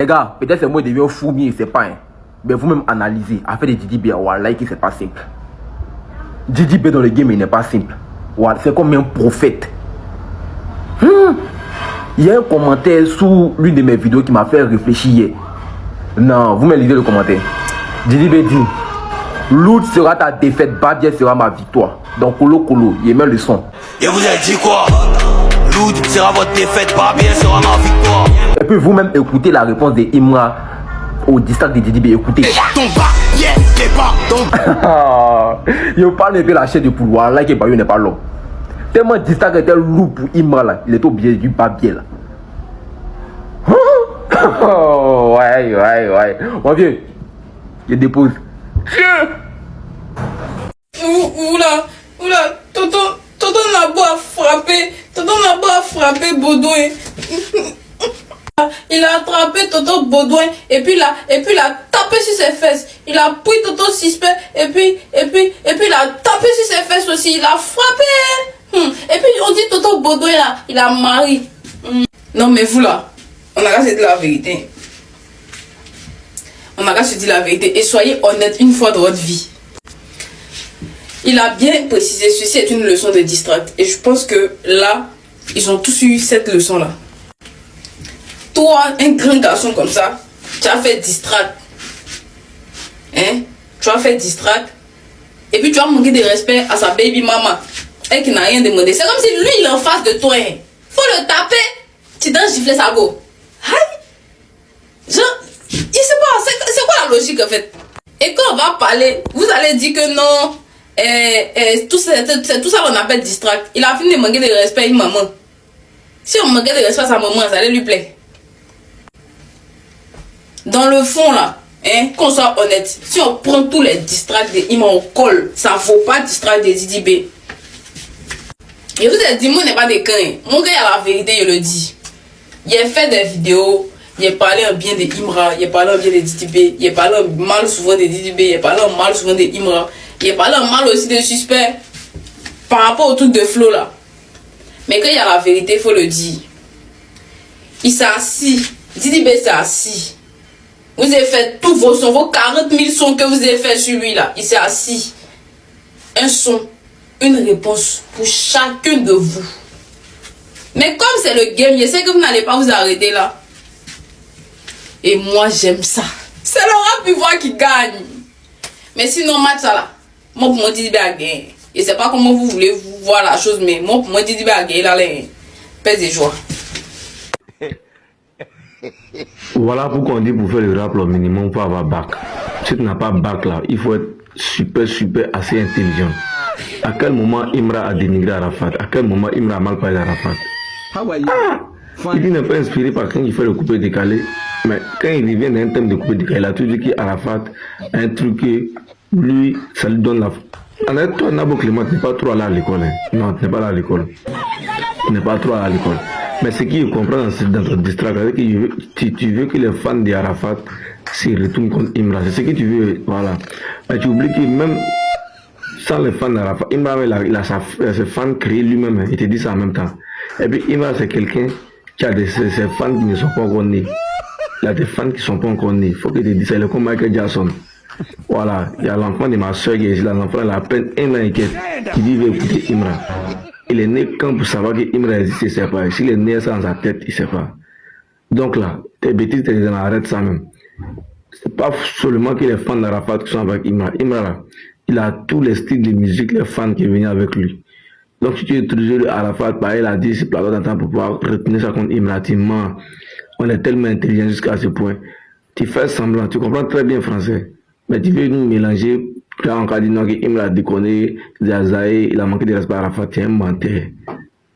Les gars, peut-être c'est moi qui deviens fou, mais c'est pas. Hein. Mais vous-même analysez. Affaire de Didi B, like c'est pas simple. Didi B dans le game, il n'est pas simple. C'est comme un prophète. Il y a un commentaire sous l'une de mes vidéos qui m'a fait réfléchir hier. Non, vous me lisez le commentaire. Didi B dit, Loud sera ta défaite, Babia sera ma victoire. Donc Kolo, il met le son. Et vous avez dit quoi? Loud sera votre défaite, Babia sera ma victoire. Et puis vous-même écoutez la réponse de Imra au district de Didi B. Écoutez. Il parle un peu la chaîne de pouvoir, là qui n'est pas là. Tellement district était lourd pour Imra là, il est obligé du Babia là. Ouais. Mon vieux, je dépose. Oula, Tonton n'a pas frappé Baudouin. Il a attrapé Tonton Baudouin et puis il a tapé sur ses fesses. Il a pris Tonton Sispé et puis il a tapé sur ses fesses aussi. Il a frappé. Et puis on dit Tonton Baudouin là, il a marié. Non mais vous là, on a qu'à se dire la vérité. On a qu'à se dire la vérité et soyez honnête une fois dans votre vie. Il a bien précisé, ceci est une leçon de distract. Et je pense que là, ils ont tous eu cette leçon-là. Toi, un grand garçon comme ça, tu as fait distract. Hein? Tu as fait distract. Et puis tu as manqué de respect à sa baby mama. Elle qui n'a rien demandé. C'est comme si lui, il est en face de toi. Hein. Faut le taper. Tu dois gifler sa go. Aïe! Genre, il sait pas. C'est quoi la logique en fait? Et quand on va parler, vous allez dire que non. Tout ça qu'on appelle distract. Il a fini de manquer de respect à une maman. Si on manquait de respect à sa maman, ça allait lui plaire. Dans le fond là, hein, qu'on soit honnête, si on prend tous les distracts de Ima au col, ça vaut pas distract de Didi B. Et vous avez dit, moi n'est pas des craintes. Mon gars a la vérité, je le dis. Il a fait des vidéos, il a parlé en bien de Imra, il a parlé en bien de Didi B, il a parlé en mal souvent de Didi B, il a parlé en mal souvent de Imra. Il a parlé mal aussi de suspect par rapport au truc de Flo là. Mais quand il y a la vérité, il faut le dire. Il s'est assis. Didi B s'est assis. Vous avez fait tous vos sons, vos 40 000 sons que vous avez fait sur lui là. Il s'est assis. Un son, une réponse pour chacune de vous. Mais comme c'est le game, je sais que vous n'allez pas vous arrêter là. Et moi j'aime ça. C'est le rap ivoire qui gagne. Mais sinon, match ça là. Moi, pour moi, Didi B a gagné. Je ne sais pas comment vous voulez voir la chose, mais moi, pour moi, Didi B a gagné. Il a les pèse de joie. Voilà pourquoi on dit pour faire le rap, le minimum, il faut avoir bac. Si tu n'as pas bac là, il faut être super assez intelligent. À quel moment Imra a dénigré Arafat? À quel moment Imra a mal parlé d'Arafat? Il n'est pas inspiré par quand il fait le coupé décalé. Mais quand il revient d'un thème de coupé décalé, il a tout dit qu'Arafat a un truc que lui, ça lui donne la... En fait, toi, Nabo Clément, tu n'es pas trop allé à l'école. Hein. Non, tu n'es pas allé à l'école. Tu n'es pas trop allé à l'école. Mais ce qu'il comprend dans ton distract, c'est que tu veux que les fans d'Arafat se retournent contre Imra. C'est ce que tu veux, voilà. Mais tu oublies que même sans les fans d'Arafat, Imra, il a ses fans créés lui-même. Hein. Il te dit ça en même temps. Et puis Imra, c'est quelqu'un qui a ses fans qui ne sont pas encore nés. Il y a des fans qui ne sont pas encore nés. Il faut que tu te dises, c'est comme Michael Jackson. Voilà, il y a l'enfant de ma soeur qui est là, l'enfant il a à peine 1 an et quelques, qui dit il veut écouter Imra. Il est né quand pour savoir que Imra existe, il ne sait pas. S'il est né ça dans sa tête, il ne sait pas. Donc là, tes bêtises, arrête ça même. C'est pas seulement que les fans d'Arafat qui sont avec Imra. Imra là, il a tous les styles de musique, les fans qui viennent avec lui. Donc si tu es toujours Arafat, pareil, il a dit ce plateau d'entendre pour pouvoir retenir ça contre Imra, tu mens. On est tellement intelligent jusqu'à ce point. Tu fais semblant, tu comprends très bien français. Mais tu veux nous mélanger, quand on a dit non, qu'il m'a déconné, Zazaï, il a manqué de respect à Arafat, tu es un menteur.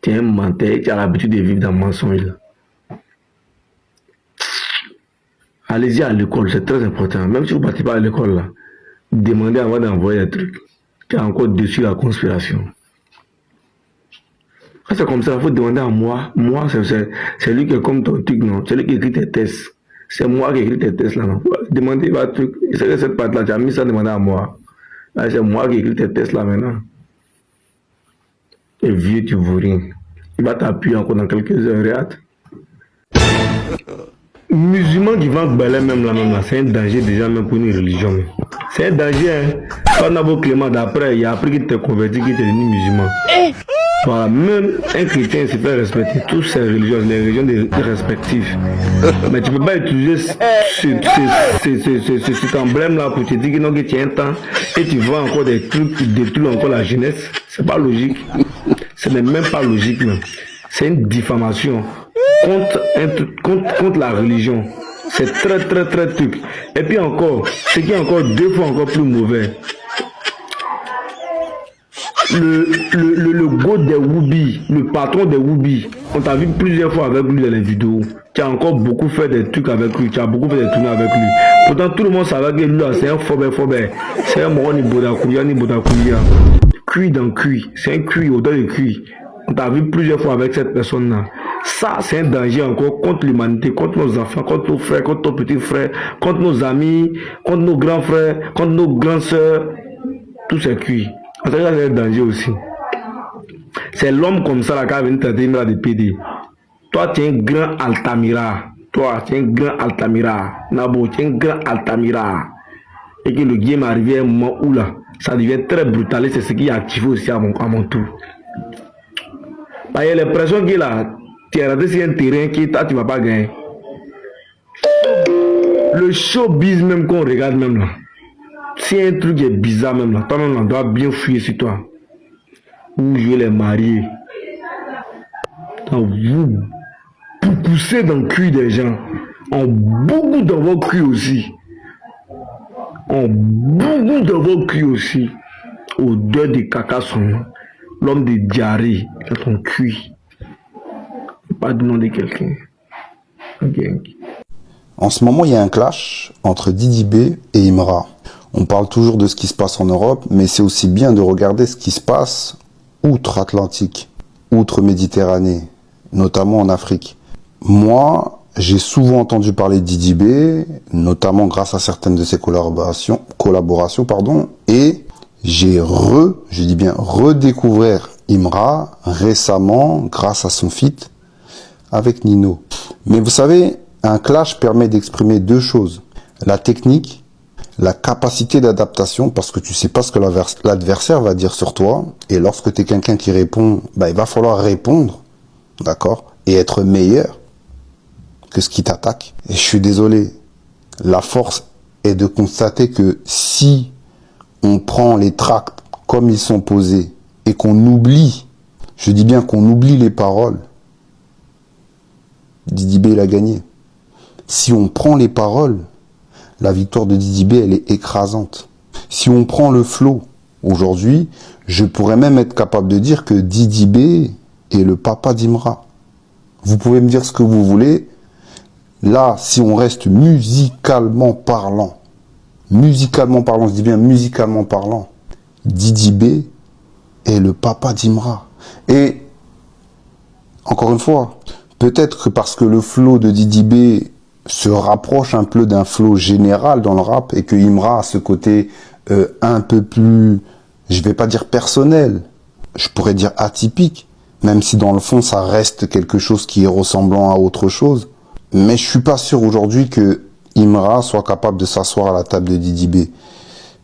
Tu es un menteur, tu as l'habitude de vivre dans le mensonge là. Allez-y à l'école, c'est très important. Même si vous ne partez pas à l'école là, demandez avant d'envoyer des trucs. Tu es encore dessus la conspiration. Quand c'est comme ça, il faut demander à moi. Moi, c'est lui qui est comme ton truc, non? C'est lui qui écrit tes tests. C'est moi qui écris tes tests là, non? Demandez votre truc. C'est que cette partie là, tu as mis ça, demandez à moi. Là, c'est moi qui écris tes tests là maintenant. Et vieux, tu vaux rien. Il va t'appuyer encore dans quelques heures, regarde. musulman qui vend balai même là, c'est un danger déjà même pour une religion. C'est un danger, hein. Quand Nabo Clément d'après, il a appris qu'il était converti, qu'il était devenu musulman. Voilà, même un chrétien se fait respecter toutes ces religions, les religions respectives. Mais tu ne peux pas utiliser cet emblème-là pour te dire que non, que tu as un temps et tu vends encore des trucs qui détruisent encore la jeunesse. C'est pas logique. Ce n'est même pas logique, même. C'est une diffamation contre la religion. C'est très truc. Et puis encore, ce qui est encore deux fois encore plus mauvais, le go des Woubi, le patron des Woubi, on t'a vu plusieurs fois avec lui dans les vidéos. Tu as encore beaucoup fait des trucs avec lui, tu as beaucoup fait des tournées avec lui. Pourtant tout le monde savait que lui c'est un phobé. C'est un moron ni Bodakuya. Cuit dans cuit, c'est un cuit, autant de cuit. On t'a vu plusieurs fois avec cette personne-là. Ça, c'est un danger encore contre l'humanité, contre nos enfants, contre nos frères, contre nos petits frères, contre nos amis, contre nos grands frères, contre nos grandes sœurs. Tout c'est cuit. C'est un danger aussi. C'est l'homme comme ça qui a venu traiter de PD. Toi, tu es un grand Altamira. Nabo, tu es un grand Altamira. Et que le game arrive à un moment où là, ça devient très brutal. C'est ce qui est activé aussi à mon tour. Il y a l'impression que là, tu es rentré sur un terrain qui tu ne vas pas gagner. Le showbiz même qu'on regarde même là. Si un truc est bizarre même là, toi-même on doit bien fuir sur toi. Ou je vais les marier. Vous poussez dans le cul des gens. On beaucoup dans vos culs aussi. Odeur de caca son. L'homme de diarrhée dans ton cuit. Pas demander quelqu'un. Okay. En ce moment, il y a un clash entre Didi B et Imra. On parle toujours de ce qui se passe en Europe, mais c'est aussi bien de regarder ce qui se passe outre-Atlantique, outre-Méditerranée, notamment en Afrique. Moi, j'ai souvent entendu parler de Didi B, notamment grâce à certaines de ses collaborations, et j'ai redécouvert Imra récemment grâce à son feat avec Nino. Mais vous savez, un clash permet d'exprimer deux choses. La technique, la capacité d'adaptation, parce que tu sais pas ce que l'adversaire va dire sur toi. Et lorsque tu es quelqu'un qui répond, il va falloir répondre, d'accord, et être meilleur que ce qui t'attaque. Et je suis désolé, la force est de constater que si on prend les tracts comme ils sont posés et qu'on oublie, je dis bien qu'on oublie les paroles, Didi B il a gagné. Si on prend les paroles, la victoire de Didi B elle est écrasante. Si on prend le flow, aujourd'hui, je pourrais même être capable de dire que Didi B est le papa d'Imra. Vous pouvez me dire ce que vous voulez. Là, si on reste musicalement parlant, je dis bien musicalement parlant, Didi B est le papa d'Imra. Et, encore une fois, peut-être que parce que le flow de Didi B se rapproche un peu d'un flow général dans le rap et que Imra a ce côté un peu plus, je vais pas dire personnel, je pourrais dire atypique, même si dans le fond ça reste quelque chose qui est ressemblant à autre chose. Mais je suis pas sûr aujourd'hui que Imra soit capable de s'asseoir à la table de Didi B.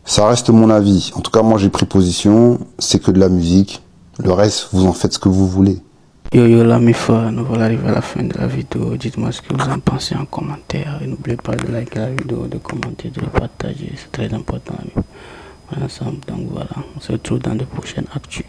Ça reste mon avis. En tout cas, moi j'ai pris position, c'est que de la musique. Le reste, vous en faites ce que vous voulez. Yo la mifa, nous voilà arrivés à la fin de la vidéo. Dites-moi ce que vous en pensez en commentaire. Et n'oubliez pas de liker la vidéo, de commenter, de la partager. C'est très important. On est ensemble. Donc voilà, on se retrouve dans de prochaines actus.